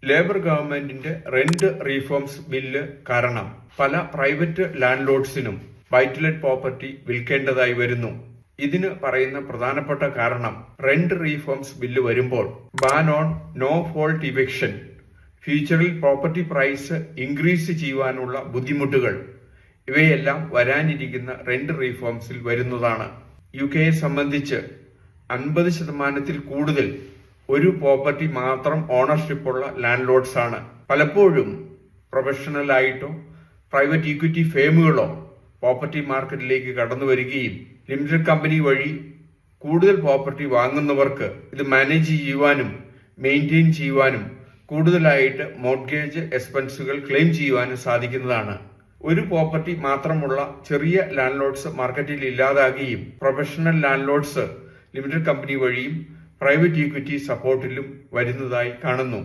Labour ഗവൺമെന്റിന്റെ rent reforms bill കാരണം പല പ്രൈവറ്റ് ലാൻഡ് ലോഡ്സിനും ബൈ-ടു-ലെറ്റ് പ്രോപ്പർട്ടി വിൽക്കേണ്ടതായി വരുന്നു. ഇതിന് പറയുന്ന പ്രധാനപ്പെട്ട കാരണം റെന്റ് റീഫോംസ് ബില്ല് വരുമ്പോൾ ബാൻ ഓൺ നോ ഫോൾട്ട് ഇവിക്ഷൻ, ഫ്യൂച്ചറിൽ പ്രോപ്പർട്ടി പ്രൈസ് ഇൻക്രീസ് ചെയ്യുവാനുള്ള ബുദ്ധിമുട്ടുകൾ ഇവയെല്ലാം വരാനിരിക്കുന്ന റെന്റ് റീഫോംസിൽ വരുന്നതാണ്. UK-യെ സംബന്ധിച്ച് 50% കൂടുതൽ ഒരു പ്രോപ്പർട്ടി മാത്രം ഓണർഷിപ്പുള്ള ലാൻഡ് ലോഡ്സ് ആണ്. പലപ്പോഴും പ്രൊഫഷണൽ ആയിട്ടോ പ്രൈവറ്റ് ഇക്വിറ്റി ഫേമുകളോ പ്രോപ്പർട്ടി മാർക്കറ്റിലേക്ക് കടന്നു വരികയും ലിമിറ്റഡ് കമ്പനി വഴി കൂടുതൽ പ്രോപ്പർട്ടി വാങ്ങുന്നവർക്ക് ഇത് മാനേജ് ചെയ്യുവാനും മെയിൻറ്റെയിൻ ചെയ്യുവാനും കൂടുതലായിട്ട് മോർട്ട്ഗേജ് എക്സ്പെൻസുകൾ ക്ലെയിം ചെയ്യുവാനും സാധിക്കുന്നതാണ്. ഒരു പ്രോപ്പർട്ടി മാത്രമുള്ള ചെറിയ ലാൻഡ് ലോഡ്സ് മാർക്കറ്റിൽ ഇല്ലാതാകുകയും professional landlords limited company വഴിയും പ്രൈവറ്റ് ഇക്വിറ്റി സപ്പോർട്ടിലും വരുന്നതായി കാണുന്നു.